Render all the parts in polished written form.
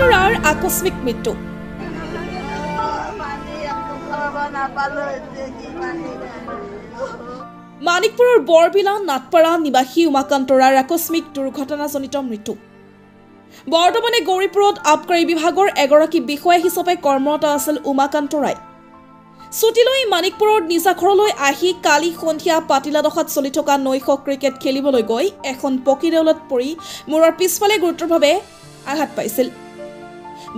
উমাকান্তৰাৰ আকস্মিক মৃত্যু। মানিকপুৰৰ বৰবিলা নাটপাৰা নিবাসী উমাকান্তৰাৰ আকস্মিক দুৰ্ঘটনাজনিত মৃত্যু। বৰ্তমানে গৌৰীপুৰত আবকাৰী বিভাগৰ এগৰাকী বিষয়া হিচাপে কৰ্মৰত আছিল উমাকান্তৰাই। ছুটীলৈ মানিকপুৰৰ নিজা ঘৰলৈ আহি কালি সন্ধিয়া পাতিলাডোখাত চলি থকা নৈশ ক্ৰিকেট খেলিবলৈ গৈ এখন পকী দেউলত পৰি মূৰৰ পিছফালে গুৰুতৰভাৱে আঘাত পাইছিল।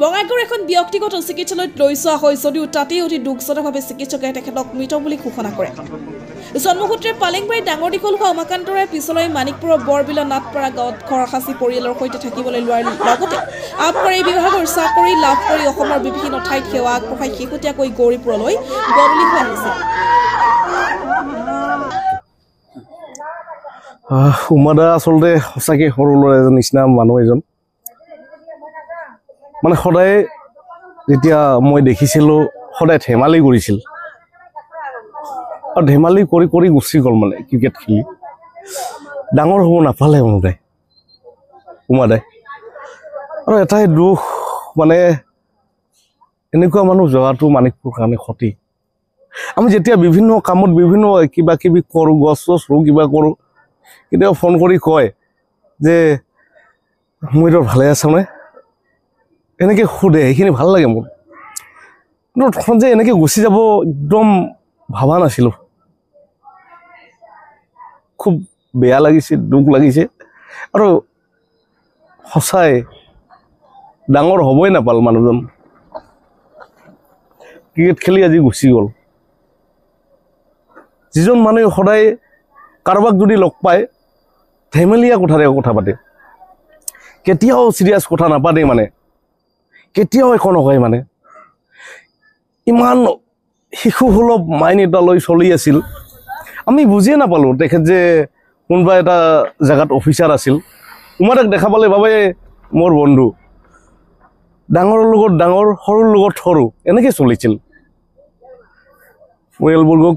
বঙাইগাঁৱৰ এখন ব্যক্তিগত চিকিৎসালয়ত লৈ যোৱা হয় যদিও তাতেই অতি দুখজনকভাৱে চিকিৎসকে তেখেতক মৃত বুলি ঘোষণা কৰে। জন্মসূত্ৰে পালেংবাৰীত ডাঙৰ দীঘল হোৱা উমাকান্তৰাই পিছলৈ মানিকপুৰৰ বৰবিলা নাটপাৰা গাঁৱত ঘৰ সাঁচি পৰিয়ালৰ সৈতে থাকিবলৈ লোৱাৰ লগতে আবকাৰী বিভাগৰ চাকৰি লাভ কৰি অসমৰ বিভিন্ন ঠাইত সেৱা আগবঢ়াই শেহতীয়াকৈ গৌৰীপুৰলৈ বদলি হৈ আহিছিল। উমাদা আচলতে সঁচাকৈ সৰু ল'ৰা এজন নিচিনা মানুহ এজন। মানে সদায় যেতিয়া মই দেখিছিলোঁ সদায় ধেমালি কৰিছিল আৰু ধেমালি কৰি কৰি গুচি গ'ল। মানে ক্ৰিকেট খেলি ডাঙৰ হ'ব নাপালে উমাদাই। আৰু এটাই দুখ, মানে এনেকুৱা মানুহ যোৱাটো মানিকপুৰ কাৰণে ক্ষতি। আমি যেতিয়া বিভিন্ন কামত বিভিন্ন কিবা কিবি কৰোঁ, গছ চছ ৰুওঁ, কিবা কৰোঁ, কেতিয়াবা ফোন কৰি কয় যে মই তোৰ ভালে আছনে, এনেকৈ সোধে। সেইখিনি ভাল লাগে মোৰ। কিন্তু তখন যে এনেকৈ গুচি যাব একদম ভাবা নাছিলোঁ। খুব বেয়া লাগিছে, দুখ লাগিছে। আৰু সঁচাই ডাঙৰ হ'বই নাপাল মানুহজন। ক্ৰিকেট খেলি আজি গুচি গ'ল। যিজন মানুহে সদায় কাৰোবাক যদি লগ পায় ধেমেলীয়া কথাৰে কথা পাতে, কেতিয়াও চিৰিয়াছ কথা নাপাতে, মানে কেতিয়াও একো নকয়। মানে ইমান শিশুসুলভ মাইণ্ড এটা লৈ চলি আছিল, আমি বুজিয়ে নাপালোঁ তেখেত যে কোনোবা এটা জেগাত অফিচাৰ আছিল। উমাদাক দেখা পালে ভাবে মোৰ বন্ধু, ডাঙৰৰ লগত ডাঙৰ, সৰুৰ লগত সৰু, এনেকৈ চলিছিল। পৰিয়ালবৰ্গক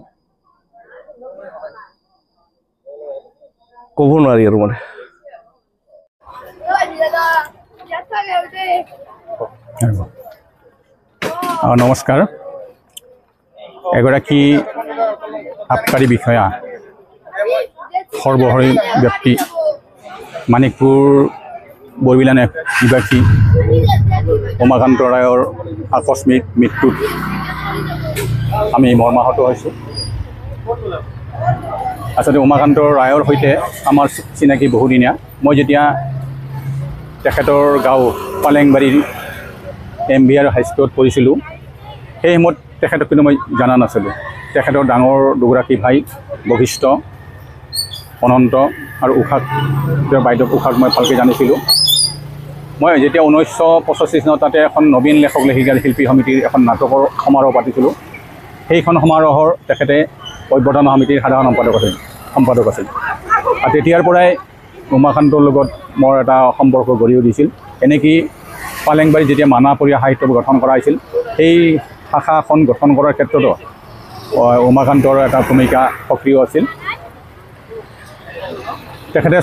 ক'ব নোৱাৰি আৰু। মানে নমস্কাৰ। এগৰাকী আবকাৰী বিষয়া, সৰ্বহৰী ব্যক্তি, মানিকপুৰ বৰবিলা নিবাসী উমাকান্ত ৰায়ৰ আকস্মিক মৃত্যুত আমি মৰ্মাহত হৈছোঁ। আচলতে উমাকান্ত ৰায়ৰ সৈতে আমাৰ চিনাকি বহুদিনীয়া। মই যেতিয়া তেখেতৰ গাঁও পালেংবাৰীৰ MBR হাইস্কুলত পঢ়িছিলোঁ, সেই সময়ত তেখেতক কিন্তু মই জনা নাছিলোঁ। তেখেতৰ ডাঙৰ দুগৰাকী ভাই বশিষ্ঠ, অনন্ত আৰু উষাক, তেওঁৰ বাইদেউ উষাক মই ভালকৈ জানিছিলোঁ। মই যেতিয়া 1985 চনত তাতে এখন নবীন লেখক লেখিকা শিল্পী সমিতিৰ এখন নাটকৰ সমাৰোহ পাতিছিলোঁ। সেইখন সমাৰোহৰ তেখেতে অভ্যৰ্থনা সমিতিৰ সাধাৰণ সম্পাদক আছিল। আৰু তেতিয়াৰ পৰাই উমাকান্তৰ লগত মোৰ এটা সম্পৰ্ক গঢ়ি উঠিছিল। এনেকৈ পালেংবাৰীত যেতিয়া মানাপৰীয়া সাহিত্য গঠন কৰা হৈছিল, সেই শাখাখন গঠন কৰাৰ ক্ষেত্ৰতো উমাকান্তৰ এটা ভূমিকা সক্ৰিয় আছিল। তেখেতে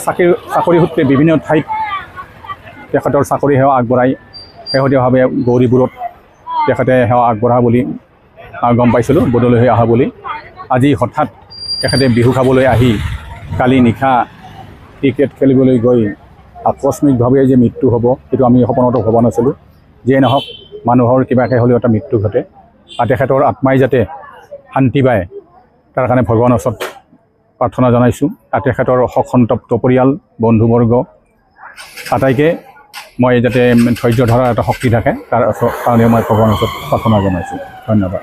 চাকৰি সূত্ৰে বিভিন্ন ঠাইত তেখেতৰ চাকৰি সেৱা আগবঢ়াই শেহতীয়াভাৱে গৌৰীপুৰত তেখেতে সেৱা আগবঢ়া বুলি গম পাইছিলোঁ, বদলি হৈ অহা বুলি। আজি হঠাৎ তেখেতে বিহু খাবলৈ আহি কালি নিশা ক্ৰিকেট খেলিবলৈ গৈ আকস্মিকভাৱে যে মৃত্যু হ'ব, সেইটো আমি সপোনতো ভবা নাছিলোঁ। যিয়ে নহওক, মানুহৰ কিবাকৈ হ'লেও এটা মৃত্যু ঘটে। আৰু তেখেতৰ আত্মাই যাতে শান্তি পায়, তাৰ কাৰণে ভগৱানৰ ওচৰত প্ৰাৰ্থনা জনাইছোঁ। আৰু তেখেতৰ শোকসন্তপ্ত পৰিয়াল, বন্ধুবৰ্গ আটাইকে মই যাতে ধৈৰ্য ধৰাৰ এটা শক্তি থাকে, তাৰ কাৰণে মই ভগৱানৰ ওচৰত প্ৰাৰ্থনা জনাইছোঁ। ধন্যবাদ।